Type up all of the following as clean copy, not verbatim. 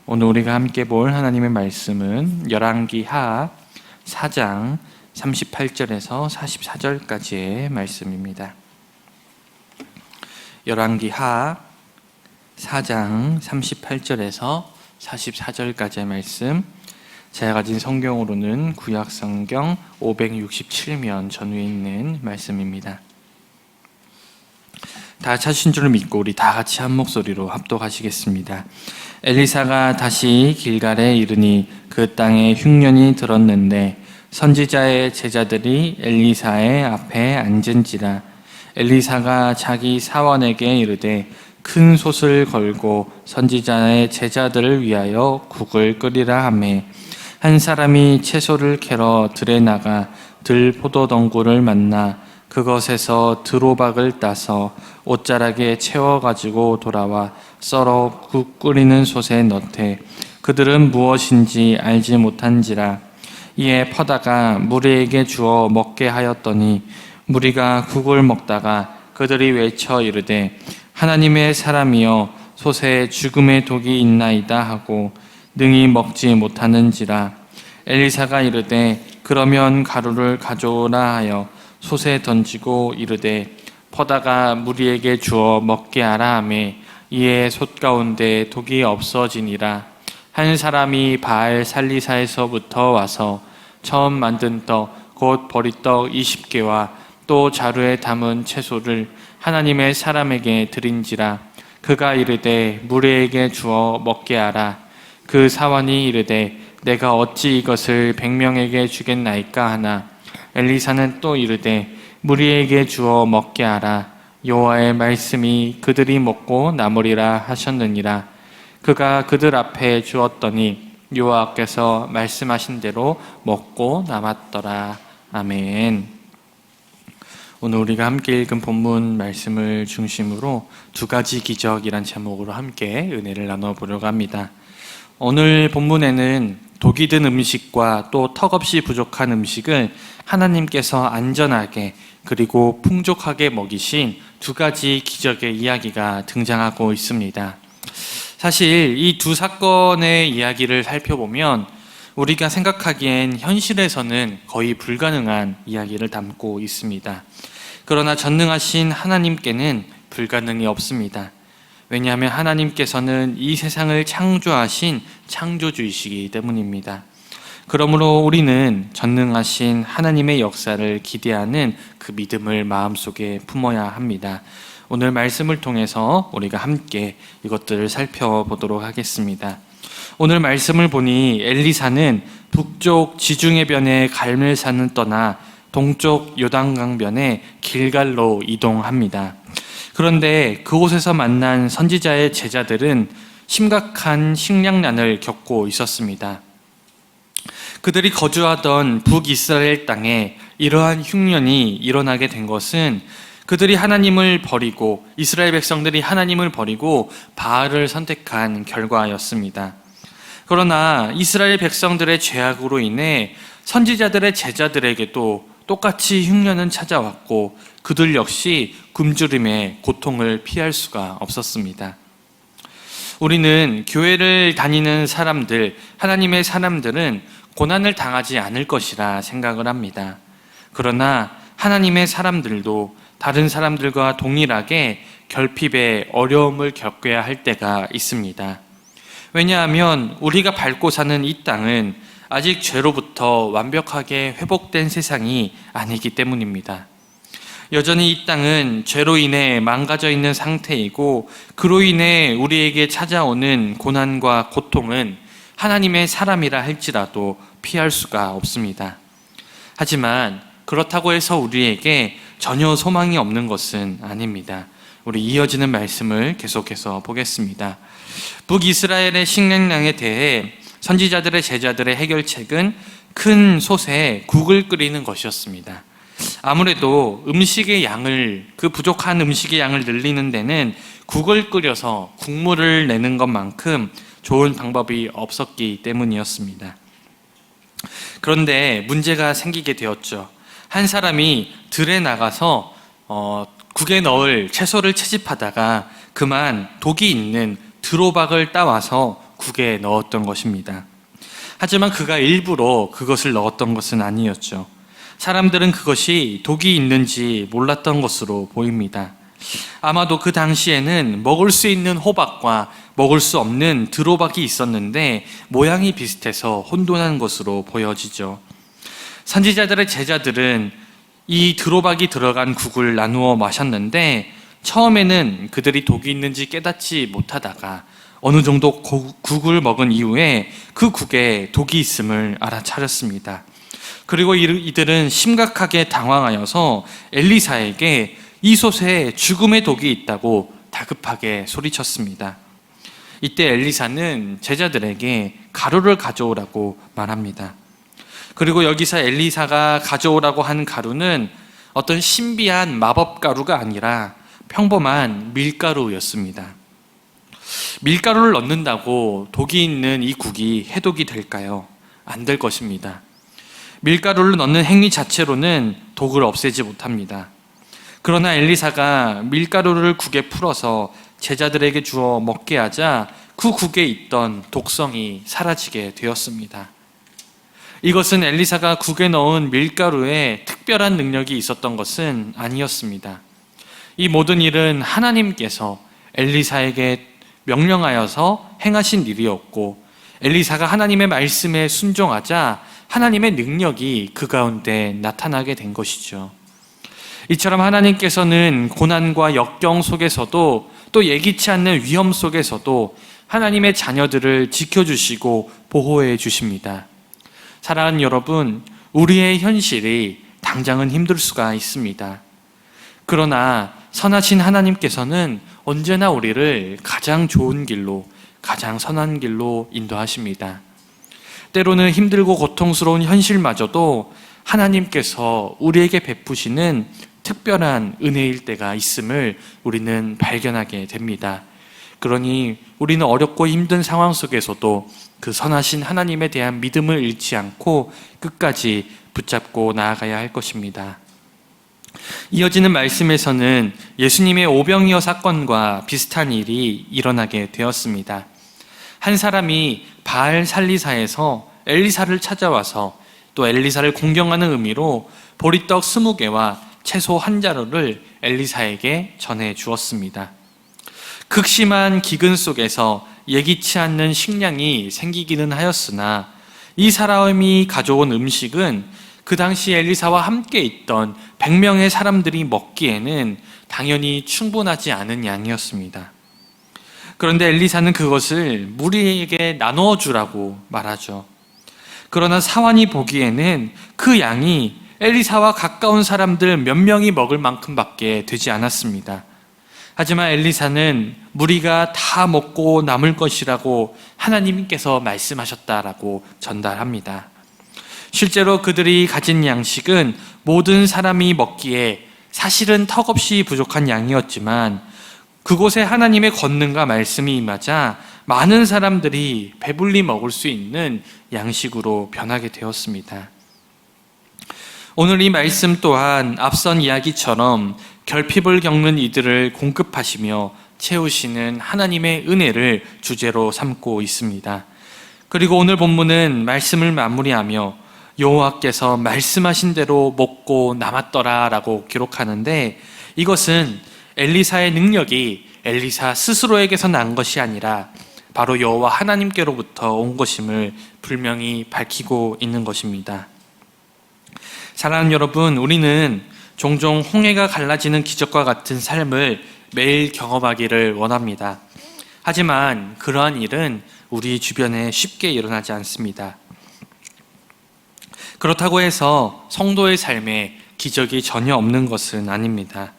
오늘 우리가 함께 볼 하나님의 말씀은 열왕기하 4장 38절에서 44절까지의 말씀입니다. 열왕기하 4장 38절에서 44절까지의 말씀, 제가 가진 성경으로는 구약성경 567면 전후에 있는 말씀입니다. 다 찾으신 줄 믿고 우리 다 같이 한 목소리로 합독하시겠습니다. 엘리사가 다시 길갈에 이르니 그 땅에 흉년이 들었는데 선지자의 제자들이 엘리사의 앞에 앉은지라. 엘리사가 자기 사원에게 이르되 큰 솥을 걸고 선지자의 제자들을 위하여 국을 끓이라 하매 한 사람이 채소를 캐러 들에 나가 들 포도덩굴을 만나 그것에서 드로박을 따서 옷자락에 채워가지고 돌아와 썰어 국 끓이는 솥에 넣되 그들은 무엇인지 알지 못한지라. 이에 퍼다가 무리에게 주어 먹게 하였더니 무리가 국을 먹다가 그들이 외쳐 이르되 하나님의 사람이여 솥에 죽음의 독이 있나이다 하고 능히 먹지 못하는지라. 엘리사가 이르되 그러면 가루를 가져오라 하여 솥에 던지고 이르되 퍼다가 무리에게 주어 먹게 하라 하매 이에 솥 가운데 독이 없어지니라. 한 사람이 바알 살리사에서부터 와서 처음 만든 떡 곧 버리떡 20개와 또 자루에 담은 채소를 하나님의 사람에게 드린지라. 그가 이르되 무리에게 주어 먹게 하라. 그 사원이 이르되 내가 어찌 이것을 100명에게 주겠나이까 하나. 엘리사는 또 이르되 무리에게 주어 먹게 하라. 여호와의 말씀이 그들이 먹고 남으리라 하셨느니라. 그가 그들 앞에 주었더니 여호와께서 말씀하신 대로 먹고 남았더라. 아멘. 오늘 우리가 함께 읽은 본문 말씀을 중심으로 두 가지 기적이란 제목으로 함께 은혜를 나눠보려고 합니다. 오늘 본문에는 독이 든 음식과 또 턱없이 부족한 음식을 하나님께서 안전하게 그리고 풍족하게 먹이신 두 가지 기적의 이야기가 등장하고 있습니다. 사실 이 두 사건의 이야기를 살펴보면 우리가 생각하기엔 현실에서는 거의 불가능한 이야기를 담고 있습니다. 그러나 전능하신 하나님께는 불가능이 없습니다. 왜냐하면 하나님께서는 이 세상을 창조하신 창조주이시기 때문입니다. 그러므로 우리는 전능하신 하나님의 역사를 기대하는 그 믿음을 마음속에 품어야 합니다. 오늘 말씀을 통해서 우리가 함께 이것들을 살펴보도록 하겠습니다. 오늘 말씀을 보니 엘리사는 북쪽 지중해변의 갈멜산을 떠나 동쪽 요단강변의 길갈로 이동합니다. 그런데 그곳에서 만난 선지자의 제자들은 심각한 식량난을 겪고 있었습니다. 그들이 거주하던 북이스라엘 땅에 이러한 흉년이 일어나게 된 것은 그들이 하나님을 버리고 이스라엘 백성들이 하나님을 버리고 바알을 선택한 결과였습니다. 그러나 이스라엘 백성들의 죄악으로 인해 선지자들의 제자들에게도 똑같이 흉년은 찾아왔고 그들 역시 굶주림의 고통을 피할 수가 없었습니다. 우리는 교회를 다니는 사람들, 하나님의 사람들은 고난을 당하지 않을 것이라 생각을 합니다. 그러나 하나님의 사람들도 다른 사람들과 동일하게 결핍의 어려움을 겪어야 할 때가 있습니다. 왜냐하면 우리가 밟고 사는 이 땅은 아직 죄로부터 완벽하게 회복된 세상이 아니기 때문입니다. 여전히 이 땅은 죄로 인해 망가져 있는 상태이고 그로 인해 우리에게 찾아오는 고난과 고통은 하나님의 사람이라 할지라도 피할 수가 없습니다. 하지만 그렇다고 해서 우리에게 전혀 소망이 없는 것은 아닙니다. 우리 이어지는 말씀을 계속해서 보겠습니다. 북이스라엘의 식량난에 대해 선지자들의 제자들의 해결책은 큰 솥에 국을 끓이는 것이었습니다. 아무래도 음식의 양을, 그 부족한 음식의 양을 늘리는 데는 국을 끓여서 국물을 내는 것만큼 좋은 방법이 없었기 때문이었습니다. 그런데 문제가 생기게 되었죠. 한 사람이 들에 나가서 국에 넣을 채소를 채집하다가 그만 독이 있는 드로박을 따와서 국에 넣었던 것입니다. 하지만 그가 일부러 그것을 넣었던 것은 아니었죠. 사람들은 그것이 독이 있는지 몰랐던 것으로 보입니다. 아마도 그 당시에는 먹을 수 있는 호박과 먹을 수 없는 드로박이 있었는데 모양이 비슷해서 혼돈한 것으로 보여지죠. 선지자들의 제자들은 이 드로박이 들어간 국을 나누어 마셨는데 처음에는 그들이 독이 있는지 깨닫지 못하다가 어느 정도 국을 먹은 이후에 그 국에 독이 있음을 알아차렸습니다. 그리고 이들은 심각하게 당황하여서 엘리사에게 이 솥에 죽음의 독이 있다고 다급하게 소리쳤습니다. 이때 엘리사는 제자들에게 가루를 가져오라고 말합니다. 그리고 여기서 엘리사가 가져오라고 한 가루는 어떤 신비한 마법 가루가 아니라 평범한 밀가루였습니다. 밀가루를 넣는다고 독이 있는 이 국이 해독이 될까요? 안 될 것입니다. 밀가루를 넣는 행위 자체로는 독을 없애지 못합니다. 그러나 엘리사가 밀가루를 국에 풀어서 제자들에게 주어 먹게 하자 그 국에 있던 독성이 사라지게 되었습니다. 이것은 엘리사가 국에 넣은 밀가루에 특별한 능력이 있었던 것은 아니었습니다. 이 모든 일은 하나님께서 엘리사에게 명령하여서 행하신 일이었고 엘리사가 하나님의 말씀에 순종하자 하나님의 능력이 그 가운데 나타나게 된 것이죠. 이처럼 하나님께서는 고난과 역경 속에서도 또 예기치 않는 위험 속에서도 하나님의 자녀들을 지켜주시고 보호해 주십니다. 사랑하는 여러분, 우리의 현실이 당장은 힘들 수가 있습니다. 그러나 선하신 하나님께서는 언제나 우리를 가장 좋은 길로, 가장 선한 길로 인도하십니다. 때로는 힘들고 고통스러운 현실마저도 하나님께서 우리에게 베푸시는 특별한 은혜일 때가 있음을 우리는 발견하게 됩니다. 그러니 우리는 어렵고 힘든 상황 속에서도 그 선하신 하나님에 대한 믿음을 잃지 않고 끝까지 붙잡고 나아가야 할 것입니다. 이어지는 말씀에서는 예수님의 오병이어 사건과 비슷한 일이 일어나게 되었습니다. 한 사람이 바알 살리사에서 엘리사를 찾아와서 또 엘리사를 공경하는 의미로 보리떡 20개와 채소 1자루를 엘리사에게 전해 주었습니다. 극심한 기근 속에서 예기치 않는 식량이 생기기는 하였으나 이 사람이 가져온 음식은 그 당시 엘리사와 함께 있던 100명의 사람들이 먹기에는 당연히 충분하지 않은 양이었습니다. 그런데 엘리사는 그것을 무리에게 나누어 주라고 말하죠. 그러나 사환이 보기에는 그 양이 엘리사와 가까운 사람들 몇 명이 먹을 만큼밖에 되지 않았습니다. 하지만 엘리사는 무리가 다 먹고 남을 것이라고 하나님께서 말씀하셨다라고 전달합니다. 실제로 그들이 가진 양식은 모든 사람이 먹기에 사실은 턱없이 부족한 양이었지만 그곳에 하나님의 권능과 말씀이 임하자 많은 사람들이 배불리 먹을 수 있는 양식으로 변하게 되었습니다. 오늘 이 말씀 또한 앞선 이야기처럼 결핍을 겪는 이들을 공급하시며 채우시는 하나님의 은혜를 주제로 삼고 있습니다. 그리고 오늘 본문은 말씀을 마무리하며 여호와께서 말씀하신 대로 먹고 남았더라 라고 기록하는데 이것은 엘리사의 능력이 엘리사 스스로에게서 난 것이 아니라 바로 여호와 하나님께로부터 온 것임을 분명히 밝히고 있는 것입니다. 사랑하는 여러분, 우리는 종종 홍해가 갈라지는 기적과 같은 삶을 매일 경험하기를 원합니다. 하지만 그러한 일은 우리 주변에 쉽게 일어나지 않습니다. 그렇다고 해서 성도의 삶에 기적이 전혀 없는 것은 아닙니다.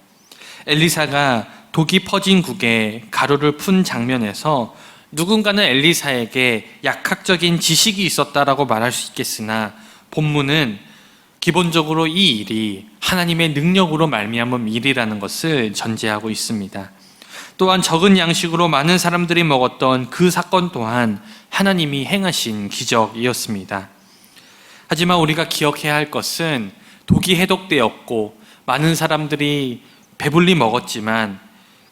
엘리사가 독이 퍼진 국에 가루를 푼 장면에서 누군가는 엘리사에게 약학적인 지식이 있었다라고 말할 수 있겠으나 본문은 기본적으로 이 일이 하나님의 능력으로 말미암은 일이라는 것을 전제하고 있습니다. 또한 적은 양식으로 많은 사람들이 먹었던 그 사건 또한 하나님이 행하신 기적이었습니다. 하지만 우리가 기억해야 할 것은 독이 해독되었고 많은 사람들이 배불리 먹었지만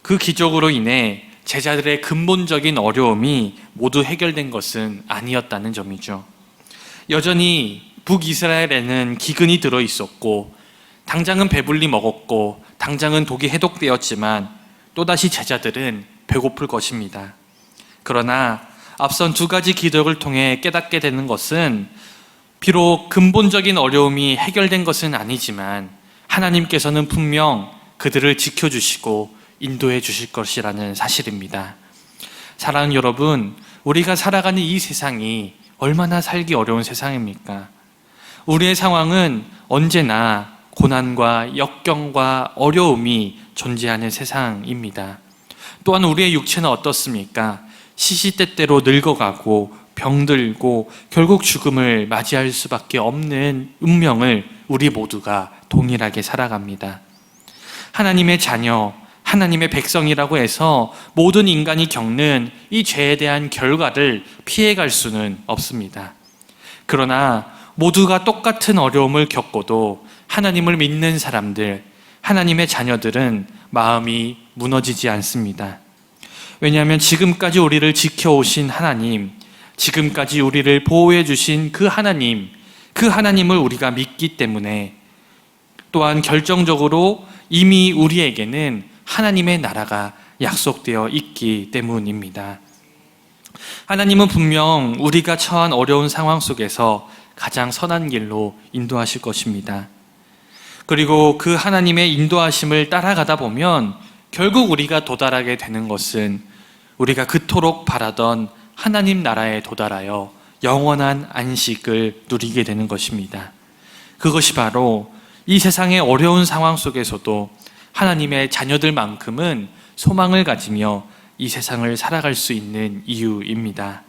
그 기적으로 인해 제자들의 근본적인 어려움이 모두 해결된 것은 아니었다는 점이죠. 여전히 북이스라엘에는 기근이 들어 있었고, 당장은 배불리 먹었고, 당장은 독이 해독되었지만 또다시 제자들은 배고플 것입니다. 그러나 앞선 두 가지 기적을 통해 깨닫게 되는 것은 비록 근본적인 어려움이 해결된 것은 아니지만 하나님께서는 분명 그들을 지켜주시고 인도해 주실 것이라는 사실입니다. 사랑하는 여러분, 우리가 살아가는 이 세상이 얼마나 살기 어려운 세상입니까? 우리의 상황은 언제나 고난과 역경과 어려움이 존재하는 세상입니다. 또한 우리의 육체는 어떻습니까? 시시때때로 늙어가고 병들고 결국 죽음을 맞이할 수밖에 없는 운명을 우리 모두가 동일하게 살아갑니다. 하나님의 자녀, 하나님의 백성이라고 해서 모든 인간이 겪는 이 죄에 대한 결과를 피해갈 수는 없습니다. 그러나 모두가 똑같은 어려움을 겪고도 하나님을 믿는 사람들, 하나님의 자녀들은 마음이 무너지지 않습니다. 왜냐하면 지금까지 우리를 지켜오신 하나님, 지금까지 우리를 보호해 주신 그 하나님을 우리가 믿기 때문에, 또한 결정적으로 이미 우리에게는 하나님의 나라가 약속되어 있기 때문입니다. 하나님은 분명 우리가 처한 어려운 상황 속에서 가장 선한 길로 인도하실 것입니다. 그리고 그 하나님의 인도하심을 따라가다 보면 결국 우리가 도달하게 되는 것은 우리가 그토록 바라던 하나님 나라에 도달하여 영원한 안식을 누리게 되는 것입니다. 그것이 바로 이 세상의 어려운 상황 속에서도 하나님의 자녀들만큼은 소망을 가지며 이 세상을 살아갈 수 있는 이유입니다.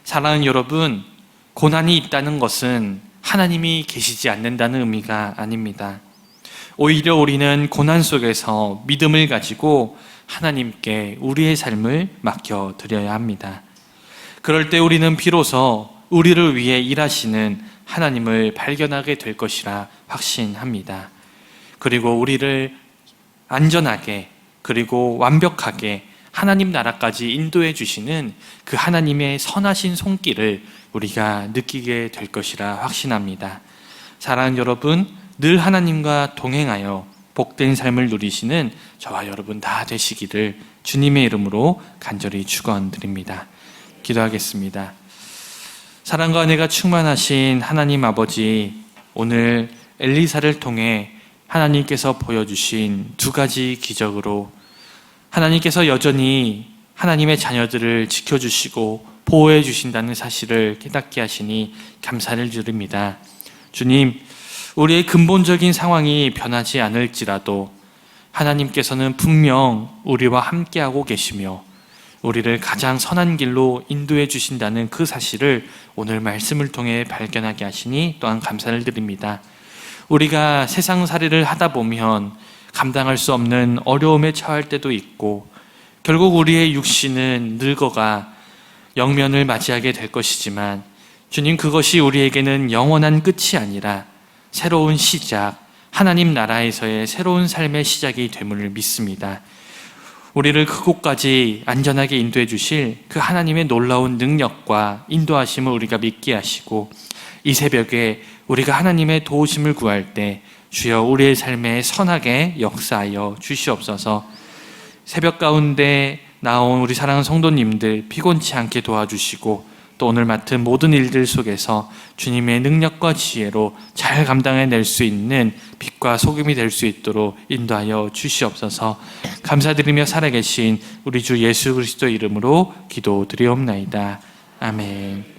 사랑하는 여러분, 고난이 있다는 것은 하나님이 계시지 않는다는 의미가 아닙니다. 오히려 우리는 고난 속에서 믿음을 가지고 하나님께 우리의 삶을 맡겨드려야 합니다. 그럴 때 우리는 비로소 우리를 위해 일하시는 하나님을 발견하게 될 것이라 확신합니다. 그리고 우리를 안전하게 그리고 완벽하게 하나님 나라까지 인도해 주시는 그 하나님의 선하신 손길을 우리가 느끼게 될 것이라 확신합니다. 사랑하는 여러분, 늘 하나님과 동행하여 복된 삶을 누리시는 저와 여러분 다 되시기를 주님의 이름으로 간절히 축원드립니다. 기도하겠습니다. 사랑과 은혜가 충만하신 하나님 아버지, 오늘 엘리사를 통해 하나님께서 보여주신 두 가지 기적으로 하나님께서 여전히 하나님의 자녀들을 지켜주시고 보호해 주신다는 사실을 깨닫게 하시니 감사를 드립니다. 주님, 우리의 근본적인 상황이 변하지 않을지라도 하나님께서는 분명 우리와 함께하고 계시며 우리를 가장 선한 길로 인도해 주신다는 그 사실을 오늘 말씀을 통해 발견하게 하시니 또한 감사를 드립니다. 우리가 세상살이를 하다 보면 감당할 수 없는 어려움에 처할 때도 있고 결국 우리의 육신은 늙어가 영면을 맞이하게 될 것이지만 주님, 그것이 우리에게는 영원한 끝이 아니라 새로운 시작, 하나님 나라에서의 새로운 삶의 시작이 됨을 믿습니다. 우리를 그곳까지 안전하게 인도해 주실 그 하나님의 놀라운 능력과 인도하심을 우리가 믿게 하시고 이 새벽에 우리가 하나님의 도우심을 구할 때 주여 우리의 삶에 선하게 역사하여 주시옵소서. 새벽 가운데 나온 우리 사랑하는 성도님들 피곤치 않게 도와주시고 또 오늘 맡은 모든 일들 속에서 주님의 능력과 지혜로 잘 감당해낼 수 있는 빛과 소금이 될 수 있도록 인도하여 주시옵소서. 감사드리며 살아계신 우리 주 예수 그리스도 이름으로 기도드리옵나이다. 아멘.